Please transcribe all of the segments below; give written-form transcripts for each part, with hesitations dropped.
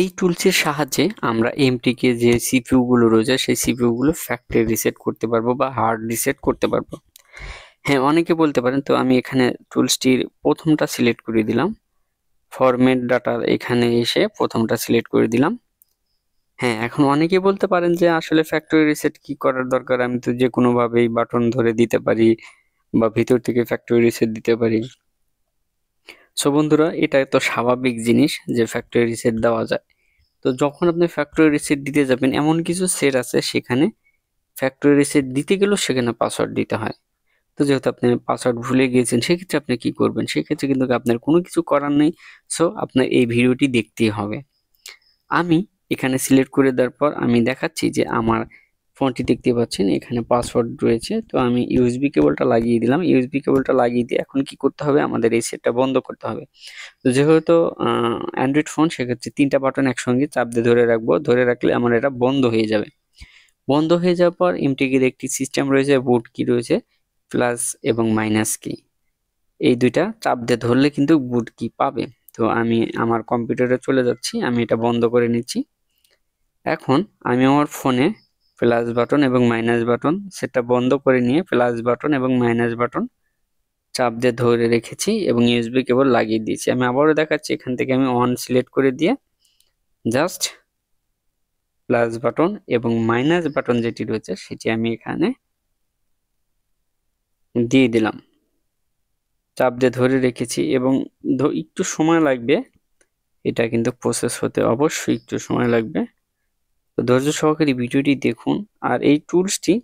এই টুলসের সাহায্যে আমরা এমটিকে যে সিপিইউ গুলো রয়েছে সেই সিপিইউ গুলো ফ্যাক্টরি রিসেট করতে পারবো বা হার্ড রিসেট করতে পারবো। হ্যাঁ, অনেকে বলতে পারেন, তো আমি এখানে টুলসটির প্রথমটা সিলেক্ট করে দিলাম, ফরম্যাট ডাটা এখানে এসে প্রথমটা সিলেক্ট করে দিলাম। হ্যাঁ, এখন অনেকে বলতে পারেন যে আসলে ফ্যাক্টরি রিসেট কি করার দরকার, আমি তো যে কোনো ভাবেই বাটন ধরে দিতে পারি বা ভিতর থেকে ফ্যাক্টরি রিসেট দিতে পারি। সো বন্ধুরা, এটা তো স্বাভাবিক জিনিস যে ফ্যাক্টরি রিসেট দেওয়া যায়। তো যখন আপনি ফ্যাক্টরি রিসেট দিতে যাবেন, এমন কিছু সেট আছে সেখানে ফ্যাক্টরি রিসেট দিতে গেলেও সেখানে পাসওয়ার্ড দিতে হয়। তো যেহেতু আপনি পাসওয়ার্ড ভুলে গিয়েছেন, সেক্ষেত্রে আপনি কি করবেন? সেক্ষেত্রে কিন্তু আপনার কোনো কিছু করার নেই। সো আপনার এই ভিডিওটি দেখতেই হবে। আমি এখানে সিলেক্ট করে দেওয়ার পর আমি দেখাচ্ছি যে আমার ফোনটি দেখতে পাচ্ছেন এখানে পাসওয়ার্ড রয়েছে। তো আমি ইউএসবি কেবলটা লাগিয়ে দিলাম। ইউএসবি কেবলটা লাগিয়ে দিয়ে এখন কি করতে হবে? আমাদের এই সেটটা বন্ধ করতে হবে। তো যেহেতু অ্যান্ড্রয়েড ফোন, সেক্ষেত্রে 3টা বাটন একসঙ্গে চাপ দিয়ে ধরে রাখবো। ধরে রাখলে আমার এটা বন্ধ হয়ে যাবে। বন্ধ হয়ে যাওয়ার পর এমটিকির একটি সিস্টেম রয়েছে, বুট কি রয়েছে, প্লাস এবং মাইনাস কি, এই দুইটা চাপ দিয়ে ধরলে কিন্তু বুট কি পাবে। তো আমি আমার কম্পিউটারে চলে যাচ্ছি, আমি এটা বন্ধ করে নিচ্ছি। এখন আমি আমার ফোনে প্লাস বাটন এবং মাইনাস বাটন সেটা বন্ধ করে নিয়ে প্লাস বাটন এবং মাইনাস বাটন চাপ দিয়ে ধরে রেখেছি এবং ইউএসবি কেবল লাগিয়ে দিয়েছি। আমি আবারও দেখাচ্ছি, এখান থেকে আমি অন সিলেক্ট করে দিয়ে জাস্ট প্লাস বাটন এবং মাইনাস বাটন যেটি রয়েছে সেটি আমি এখানে দিয়ে দিলাম, চাপ দিয়ে ধরে রেখেছি এবং একটু সময় লাগবে, এটা কিন্তু প্রসেস হতে অবশ্যই একটু সময় লাগবে। তো ধৈর্য সহকারে ভিডিওটি দেখুন। আর এই টুলসটি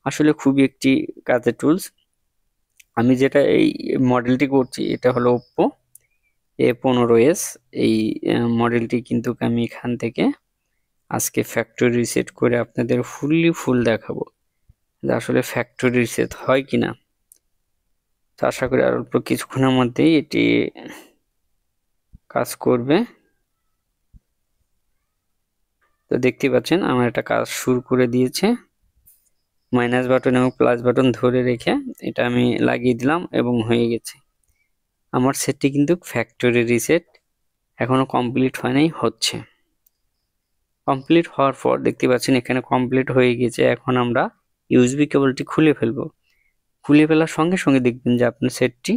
আসলে খুবই একটি কাজের টুলস। আমি যেটা এই মডেলটি করছি এটা হলো ওপ্পো A15s। এই মডেলটি কিন্তু আমি এখান থেকে আজকে ফ্যাক্টরি রিসেট করে আপনাদের ফুল দেখাবো যে আসলে ফ্যাক্টরি রিসেট হয় কিনা। তো আশা করি আর অল্প কিছুক্ষণের মধ্যেই এটি কাজ করবে। তো দেখতে পাচ্ছেন আমার একটা কাজ শুরু করে দিয়েছে। মাইনাস বাটন এবং প্লাস বাটন ধরে রেখে এটা আমি লাগিয়ে দিলাম এবং হয়ে গেছে। আমার সেটটি কিন্তু ফ্যাক্টরি রিসেট এখনো কমপ্লিট হয় নাই, হচ্ছে। কমপ্লিট হওয়ার পর দেখতে পাচ্ছেন এখানে কমপ্লিট হয়ে গেছে। এখন আমরা ইউএসবি কেবলটি খুলে ফেলবো। খুলে ফেলার সঙ্গে সঙ্গে দেখবেন যে আপনার সেটটি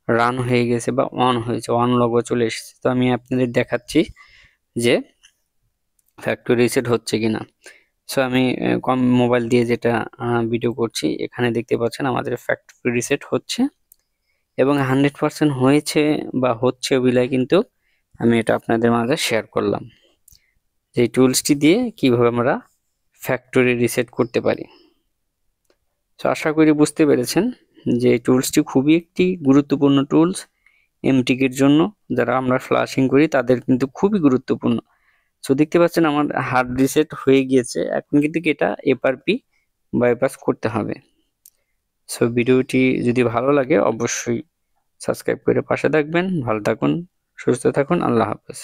রান হয়ে গেছে বা অন হয়েছে, অন লোগো চলে এসেছে। তো আমি আপনাদের দেখাচ্ছি যে ফ্যাক্টরি রিসেট হচ্ছে কিনা। সো আমি কম মোবাইল দিয়ে যেটা ভিডিও করছি, এখানে দেখতে পাচ্ছেন আমাদের ফ্যাক্টরি রিসেট হচ্ছে এবং 100% হয়েছে বা হচ্ছে বিলাই কিন্তু আমি এটা আপনাদের মাঝে শেয়ার করলাম, যে টুলসটি দিয়ে কিভাবে আমরা ফ্যাক্টরি রিসেট করতে পারি। তো আশা করি বুঝতে পেরেছেন যে এই টুলসটি খুবই একটি গুরুত্বপূর্ণ টুলস এমটিকের জন্য। যারা আমরা ফ্লাশিং করি তাদের কিন্তু খুবই গুরুত্বপূর্ণ। সো দেখতে পাচ্ছেন আমার হার্ড রিসেট হয়ে গিয়েছে। এখন কিন্তু এটা এফআরপি বাইপাস করতে হবে। সো ভিডিওটি যদি ভালো লাগে অবশ্যই সাবস্ক্রাইব করে পাশে থাকবেন। ভালো থাকুন, সুস্থ থাকুন, আল্লাহ হাফেজ।